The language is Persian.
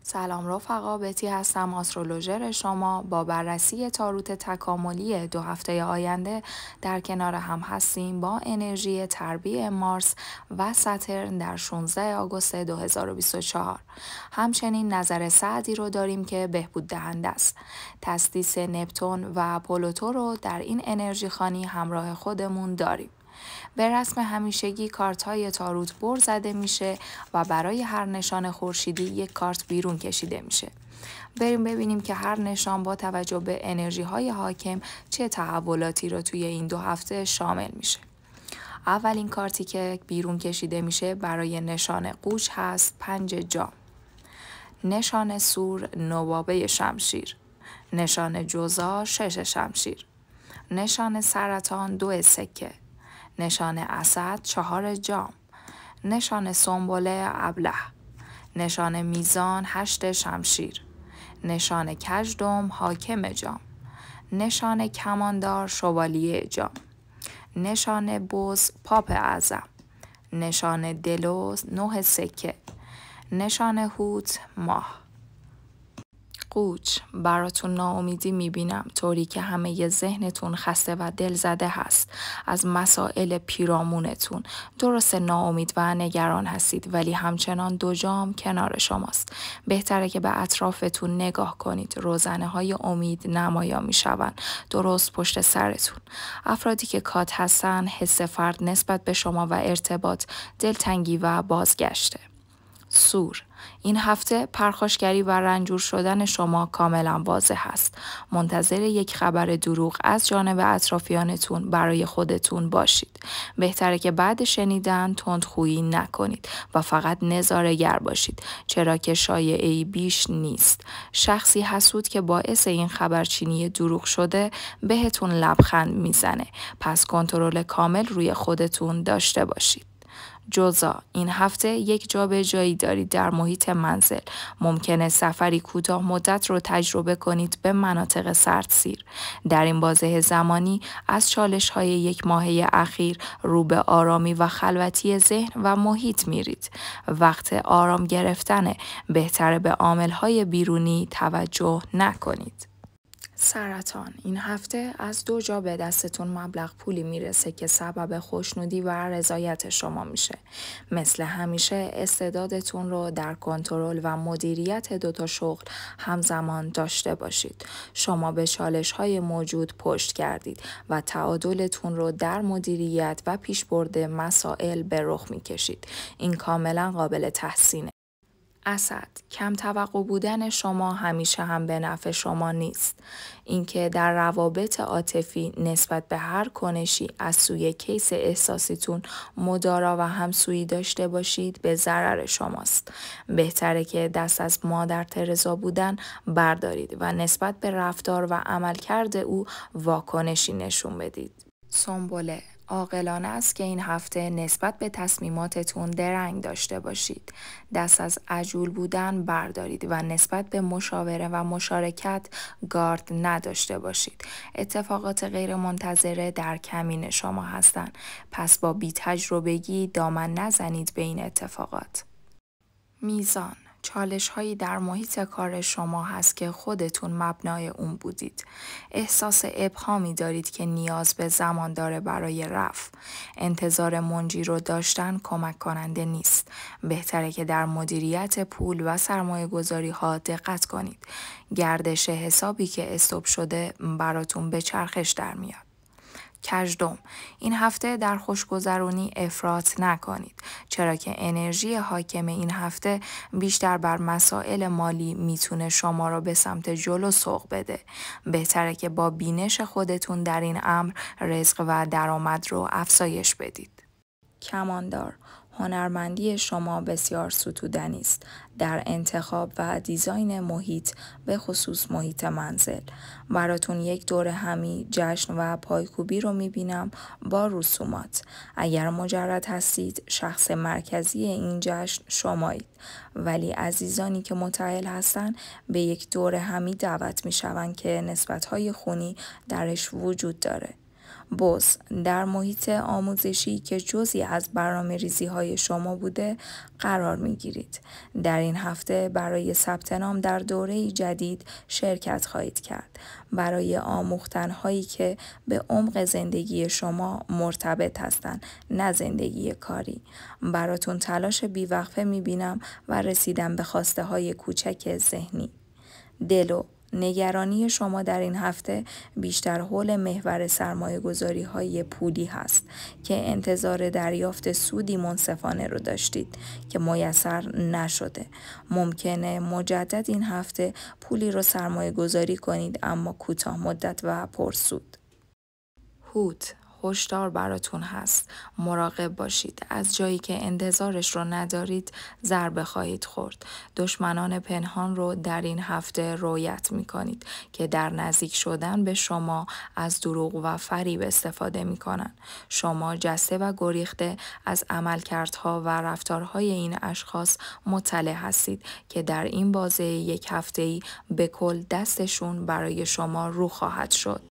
سلام رفقا، بتی هستم، آسترولوژر شما. با بررسی تاروت تکاملی 2 هفته آینده در کنار هم هستیم با انرژی تربیع مارس و ساترن در 16 آگوست 2024. همچنین نظر سعدی رو داریم که بهبود دهنده است. تسدیس نپتون و پلوتو رو در این انرژی خانی همراه خودمون داریم. به رسم همیشگی کارت های تاروت بر زده میشه و برای هر نشان خورشیدی یک کارت بیرون کشیده میشه. بریم ببینیم که هر نشان با توجه به انرژی های حاکم چه تحولاتی رو توی این 2 هفته شامل میشه. اولین کارتی که بیرون کشیده میشه برای نشان قوچ هست 5 جام. نشان سور نوابه شمشیر. نشان جوزا 6 شمشیر. نشان سرطان 2 سکه. نشان اسد 4 جام. نشان سنبله ابله. نشان میزان 8 شمشیر. نشان کژدم حاکم جام. نشان کماندار شوالیه جام. نشان بز پاپ اعظم. نشان دلوز 9 سکه. نشان هوت ماه. قوچ، براتون ناامیدی میبینم، طوری که همه ذهنتون خسته و دل زده هست از مسائل پیرامونتون. درست ناامید و نگران هستید ولی همچنان 2 جام کنار شماست. بهتره که به اطرافتون نگاه کنید. روزنه های امید نمایان میشوند درست پشت سرتون. افرادی که کات هستن حس فرد نسبت به شما و ارتباط، دلتنگی و بازگشته. سور، این هفته پرخاشگری و رنجور شدن شما کاملا واضح است. منتظر یک خبر دروغ از جانب اطرافیانتون برای خودتون باشید. بهتره که بعد شنیدن تندخویی نکنید و فقط نظاره‌گر باشید، چرا که شایعه‌ای بیش نیست. شخصی حسود که باعث این خبرچینی دروغ شده بهتون لبخند میزنه، پس کنترل کامل روی خودتون داشته باشید. جوزا، این هفته یک جابجایی دارید در محیط منزل. ممکنه سفری کوتاه مدت رو تجربه کنید به مناطق سردسیر. در این بازه زمانی از چالش‌های 1 ماهه اخیر رو به آرامی و خلوتی ذهن و محیط میرید. وقت آرام گرفتنه. بهتره به عامل‌های بیرونی توجه نکنید. سرطان، این هفته از 2 جا به دستتون مبلغ پولی میرسه که سبب خوشنودی و رضایت شما میشه. مثل همیشه استعدادتون رو در کنترل و مدیریت 2 تا شغل همزمان داشته باشید. شما به چالش‌های موجود پشت کردید و تعادلتون رو در مدیریت و پیشبرد مسائل به رخ میکشید. این کاملا قابل تحسینه. اسد، کم توقع بودن شما همیشه هم به نفع شما نیست. اینکه در روابط عاطفی نسبت به هر کنشی از سوی کیس احساسیتون مدارا و همسویی داشته باشید به ضرر شماست. بهتره که دست از مادر ترزا بودن بردارید و نسبت به رفتار و عملکرد او واکنشی نشون بدید. سنبله، عاقلانه است که این هفته نسبت به تصمیماتتون درنگ داشته باشید. دست از عجول بودن بردارید و نسبت به مشاوره و مشارکت گارد نداشته باشید. اتفاقات غیر منتظره در کمین شما هستند، پس با بی‌تجربگی دامن نزنید به این اتفاقات. میزان، چالش هایی در محیط کار شما هست که خودتون مبنای اون بودید. احساس ابهامی دارید که نیاز به زمان داره برای رفع. انتظار منجی رو داشتن کمک کننده نیست. بهتره که در مدیریت پول و سرمایه گذاری ها دقت کنید. گردش حسابی که استوب شده براتون به چرخش در میاد. کژدم، این هفته در خوشگذرونی افراط نکنید، چرا که انرژی حاکم این هفته بیشتر بر مسائل مالی میتونه شما را به سمت جلو سوق بده. بهتره که با بینش خودتون در این امر رزق و درآمد رو افزایش بدید. کماندار، هنرمندی شما بسیار ستودنی است در انتخاب و دیزاین محیط، به خصوص محیط منزل. براتون یک دور همی جشن و پایکوبی رو میبینم با رسومات. اگر مجرد هستید شخص مرکزی این جشن شمایید، ولی عزیزانی که متأهل هستن به یک دور همی دعوت میشوند که نسبت‌های خونی درش وجود داره. بوز در محیط آموزشی که جزئی از برنامه‌ریزی‌های شما بوده قرار می‌گیرید. در این هفته برای ثبت نام در دوره جدید شرکت خواهید کرد. برای آموختن‌هایی که به عمق زندگی شما مرتبط هستند، نه زندگی کاری. براتون تلاش بی‌وقفه می‌بینم و رسیدن به خواسته‌های کوچک ذهنی. دلو نگرانی شما در این هفته بیشتر حول محور سرمایه‌گذاری‌های پولی هست که انتظار دریافت سودی منصفانه رو داشتید که میسر نشده. ممکنه مجدد این هفته پولی رو سرمایه‌گذاری کنید اما کوتاه مدت و پرسود. هوت هشدار براتون هست. مراقب باشید. از جایی که انتظارش رو ندارید ضربه خواهید خورد. دشمنان پنهان رو در این هفته رویت می کنید که در نزدیک شدن به شما از دروغ و فریب استفاده می کنن. شما جسته و گریخته از عملکردها و رفتارهای این اشخاص مطلع هستید که در این بازه یک هفته‌ای به کل دستشون برای شما رو خواهد شد.